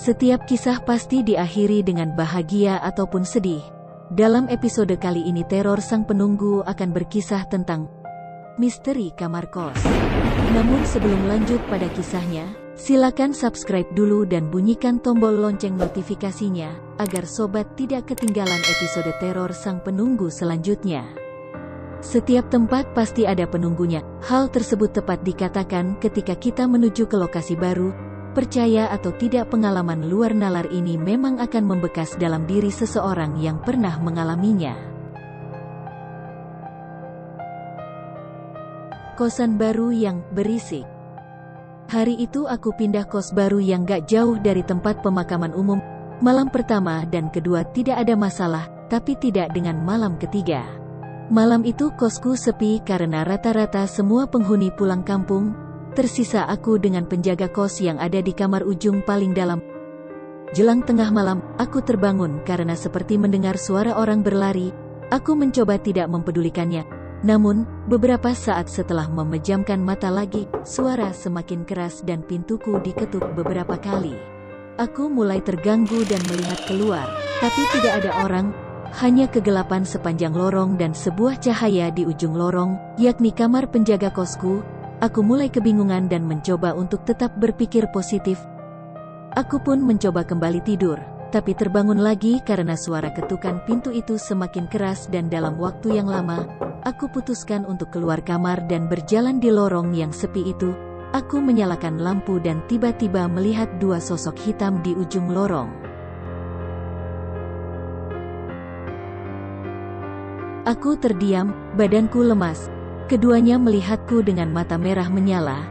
Setiap kisah pasti diakhiri dengan bahagia ataupun sedih. Dalam episode kali ini Teror Sang Penunggu akan berkisah tentang misteri kamar kos. Namun sebelum lanjut pada kisahnya, silakan subscribe dulu dan bunyikan tombol lonceng notifikasinya, agar sobat tidak ketinggalan episode Teror Sang Penunggu selanjutnya. Setiap tempat pasti ada penunggunya. Hal tersebut tepat dikatakan ketika kita menuju ke lokasi baru. Percaya atau tidak, pengalaman luar nalar ini memang akan membekas dalam diri seseorang yang pernah mengalaminya. Kosan baru yang berisik. Hari itu aku pindah kos baru yang gak jauh dari tempat pemakaman umum. Malam pertama dan kedua tidak ada masalah, tapi tidak dengan malam ketiga. Malam itu kosku sepi karena rata-rata semua penghuni pulang kampung. Tersisa aku dengan penjaga kos yang ada di kamar ujung paling dalam. Jelang tengah malam, aku terbangun karena seperti mendengar suara orang berlari. Aku mencoba tidak mempedulikannya. Namun, beberapa saat setelah memejamkan mata lagi, suara semakin keras dan pintuku diketuk beberapa kali. Aku mulai terganggu dan melihat keluar, tapi tidak ada orang. Hanya kegelapan sepanjang lorong dan sebuah cahaya di ujung lorong, yakni kamar penjaga kosku. Aku mulai kebingungan dan mencoba untuk tetap berpikir positif. Aku pun mencoba kembali tidur, tapi terbangun lagi karena suara ketukan pintu itu semakin keras dan dalam waktu yang lama, aku putuskan untuk keluar kamar dan berjalan di lorong yang sepi itu. Aku menyalakan lampu dan tiba-tiba melihat dua sosok hitam di ujung lorong. Aku terdiam, badanku lemas. Keduanya melihatku dengan mata merah menyala.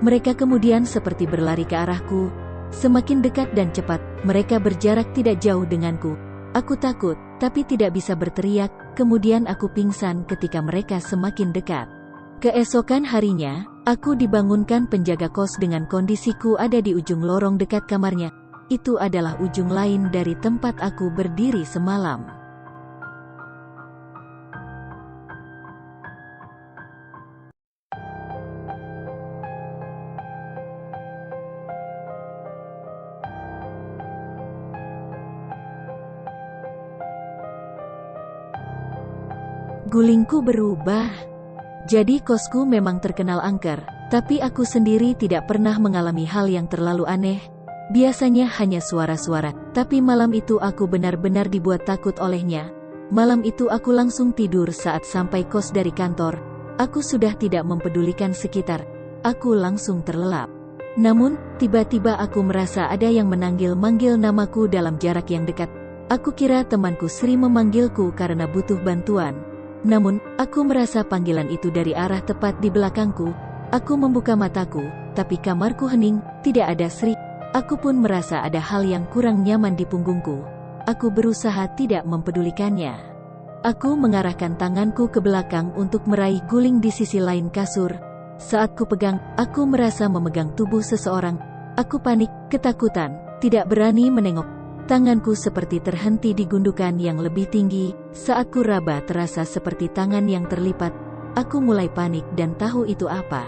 Mereka kemudian seperti berlari ke arahku. Semakin dekat dan cepat, mereka berjarak tidak jauh denganku. Aku takut, tapi tidak bisa berteriak. Kemudian aku pingsan ketika mereka semakin dekat. Keesokan harinya, aku dibangunkan penjaga kos dengan kondisiku ada di ujung lorong dekat kamarnya. Itu adalah ujung lain dari tempat aku berdiri semalam. Gulingku berubah. Jadi kosku memang terkenal angker, tapi aku sendiri tidak pernah mengalami hal yang terlalu aneh. Biasanya hanya suara-suara, tapi malam itu aku benar-benar dibuat takut olehnya. Malam itu aku langsung tidur saat sampai kos dari kantor. Aku sudah tidak mempedulikan sekitar. Aku langsung terlelap. Namun, tiba-tiba aku merasa ada yang memanggil-manggil namaku dalam jarak yang dekat. Aku kira temanku Sri memanggilku karena butuh bantuan. Namun, aku merasa panggilan itu dari arah tepat di belakangku. Aku membuka mataku, tapi kamarku hening, tidak ada Sri. Aku pun merasa ada hal yang kurang nyaman di punggungku. Aku berusaha tidak mempedulikannya. Aku mengarahkan tanganku ke belakang untuk meraih guling di sisi lain kasur. Saat ku pegang, aku merasa memegang tubuh seseorang. Aku panik, ketakutan, tidak berani menengok. Tanganku seperti terhenti di gundukan yang lebih tinggi. Saat ku raba terasa seperti tangan yang terlipat. Aku mulai panik dan tahu itu apa.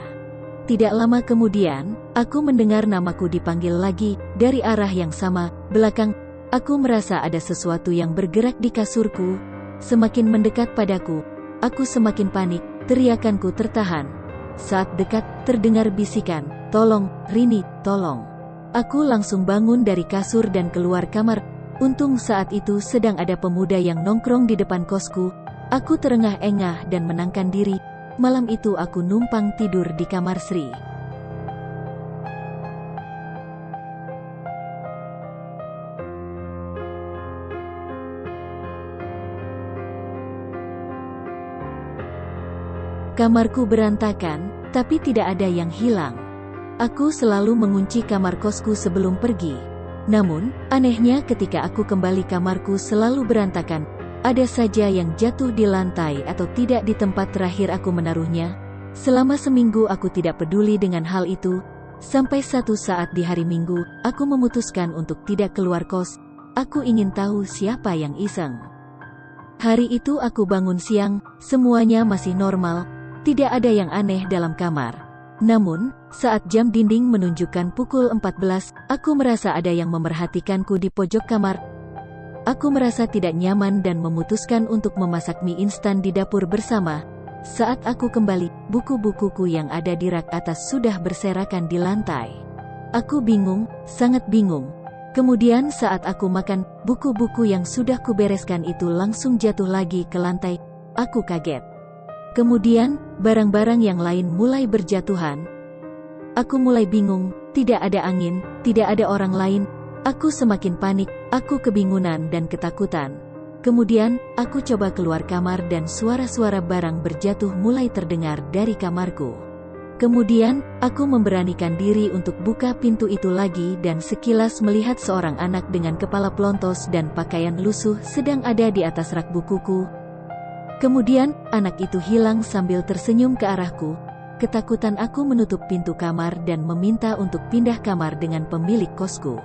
Tidak lama kemudian, aku mendengar namaku dipanggil lagi, dari arah yang sama, belakang. Aku merasa ada sesuatu yang bergerak di kasurku. Semakin mendekat padaku, aku semakin panik, teriakanku tertahan. Saat dekat, terdengar bisikan, "Tolong, Rini, tolong." Aku langsung bangun dari kasur dan keluar kamar. Untung saat itu sedang ada pemuda yang nongkrong di depan kosku. Aku terengah-engah dan menangkan diri. Malam itu aku numpang tidur di kamar Sri. Kamarku berantakan, tapi tidak ada yang hilang. Aku selalu mengunci kamar kosku sebelum pergi. Namun, anehnya ketika aku kembali kamarku selalu berantakan. Ada saja yang jatuh di lantai atau tidak di tempat terakhir aku menaruhnya. Selama seminggu aku tidak peduli dengan hal itu. Sampai satu saat di hari Minggu, aku memutuskan untuk tidak keluar kos. Aku ingin tahu siapa yang iseng. Hari itu aku bangun siang, semuanya masih normal. Tidak ada yang aneh dalam kamar. Namun, Saat jam dinding menunjukkan pukul 14, aku merasa ada yang memerhatikanku di pojok kamar. Aku merasa tidak nyaman dan memutuskan untuk memasak mie instan di dapur bersama. Saat aku kembali, buku-bukuku yang ada di rak atas sudah berserakan di lantai. Aku bingung, sangat bingung. Kemudian saat aku makan, buku-buku yang sudah kubereskan itu langsung jatuh lagi ke lantai. Aku kaget. Kemudian, barang-barang yang lain mulai berjatuhan. Aku mulai bingung, tidak ada angin, tidak ada orang lain. Aku semakin panik, aku kebingungan dan ketakutan. Kemudian, aku coba keluar kamar dan suara-suara barang berjatuh mulai terdengar dari kamarku. Kemudian, aku memberanikan diri untuk buka pintu itu lagi dan sekilas melihat seorang anak dengan kepala pelontos dan pakaian lusuh sedang ada di atas rak bukuku. Kemudian, anak itu hilang sambil tersenyum ke arahku. Ketakutan aku menutup pintu kamar dan meminta untuk pindah kamar dengan pemilik kosku.